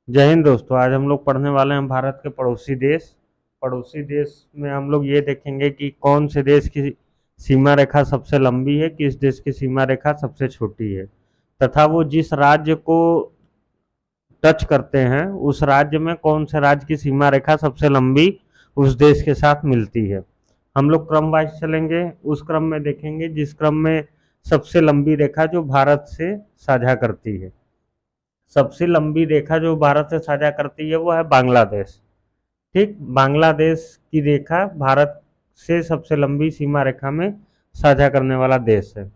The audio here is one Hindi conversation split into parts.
जय हिंद दोस्तों। आज हम लोग पढ़ने वाले हैं भारत के पड़ोसी देश। पड़ोसी देश में हम लोग ये देखेंगे कि कौन से देश की सीमा रेखा सबसे लंबी है, किस देश की सीमा रेखा सबसे छोटी है, तथा वो जिस राज्य को टच करते हैं उस राज्य में कौन से राज्य की सीमा रेखा सबसे लंबी उस देश के साथ मिलती है। हम लोग क्रम वाइज चलेंगे, उस क्रम में देखेंगे जिस क्रम में सबसे लंबी रेखा जो भारत से साझा करती है। सबसे लंबी रेखा जो भारत से साझा करती है वो है बांग्लादेश। ठीक, बांग्लादेश की रेखा भारत से सबसे लंबी सीमा रेखा में साझा करने वाला देश है।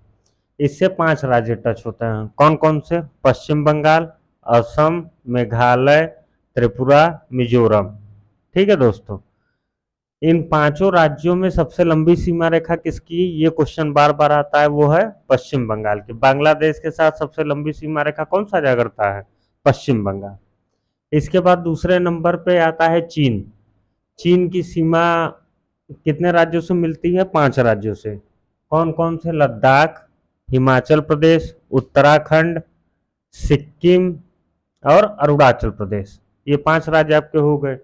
इससे 5 राज्य टच होते हैं। कौन कौन से? पश्चिम बंगाल, असम, मेघालय, त्रिपुरा, मिजोरम। ठीक है दोस्तों, इन पांचों राज्यों में सबसे लंबी सीमा रेखा किसकी, ये क्वेश्चन बार बार आता है, वो है पश्चिम बंगाल की। बांग्लादेश के साथ सबसे लंबी सीमा रेखा कौन साझा करता है? पश्चिम बंगाल। इसके बाद दूसरे नंबर पे आता है चीन। चीन की सीमा कितने राज्यों से मिलती है? 5 राज्यों से। कौन कौन से? लद्दाख, हिमाचल प्रदेश, उत्तराखंड, सिक्किम और अरुणाचल प्रदेश। ये 5 राज्य आपके हो गए।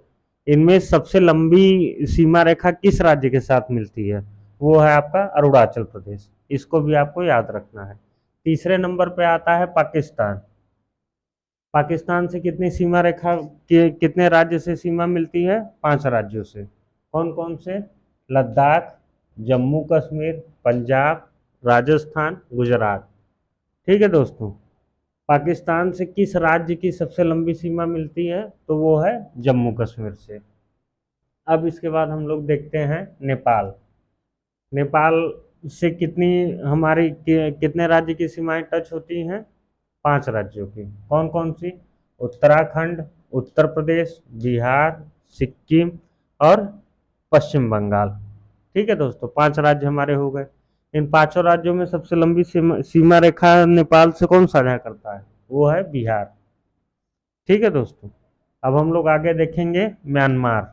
इनमें सबसे लंबी सीमा रेखा किस राज्य के साथ मिलती है? वो है आपका अरुणाचल प्रदेश। इसको भी आपको याद रखना है। तीसरे नंबर पे आता है पाकिस्तान। पाकिस्तान से कितनी सीमा रेखा के कितने राज्य से सीमा मिलती है? 5 राज्यों से। कौन कौन से? लद्दाख, जम्मू कश्मीर, पंजाब, राजस्थान, गुजरात। ठीक है दोस्तों, पाकिस्तान से किस राज्य की सबसे लंबी सीमा मिलती है? तो वो है जम्मू कश्मीर से। अब इसके बाद हम लोग देखते हैं नेपाल। नेपाल से कितनी हमारी कितने राज्य की सीमाएं टच होती हैं? 5 राज्यों की। कौन कौन सी? उत्तराखंड, उत्तर प्रदेश, बिहार, सिक्किम और पश्चिम बंगाल। ठीक है दोस्तों, 5 राज्य हमारे हो गए। इन पांचों राज्यों में सबसे लंबी सीमा रेखा नेपाल से कौन साझा करता है? वो है बिहार। ठीक है दोस्तों, अब हम लोग आगे देखेंगे म्यांमार।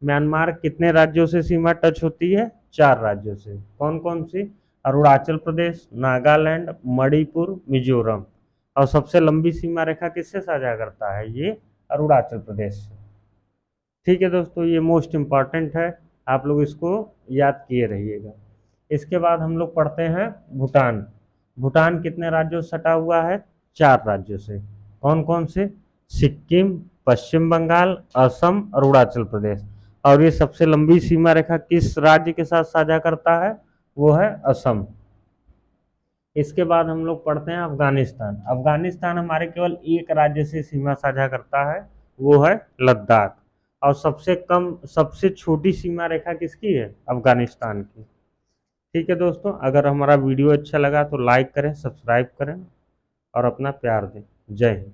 म्यांमार कितने राज्यों से सीमा टच होती है? 4 राज्यों से। कौन कौन सी? अरुणाचल प्रदेश, नागालैंड, मणिपुर, मिजोरम। और सबसे लंबी सीमा रेखा किससे साझा करता है? ये अरुणाचल प्रदेश से। ठीक है दोस्तों, ये मोस्ट इम्पॉर्टेंट है, आप लोग इसको याद किए रहिएगा। इसके बाद हम लोग पढ़ते हैं भूटान। भूटान कितने राज्यों से सटा हुआ है? 4 राज्यों से। कौन कौन से? सिक्किम, पश्चिम बंगाल, असम, अरुणाचल प्रदेश। और ये सबसे लंबी सीमा रेखा किस राज्य के साथ साझा करता है? वो है असम। इसके बाद हम लोग पढ़ते हैं अफगानिस्तान। अफगानिस्तान हमारे केवल एक राज्य से सीमा साझा करता है, वो है लद्दाख। और सबसे छोटी सीमा रेखा किसकी है? अफगानिस्तान की। ठीक है दोस्तों, अगर हमारा वीडियो अच्छा लगा तो लाइक करें, सब्सक्राइब करें और अपना प्यार दें। जय हिंद।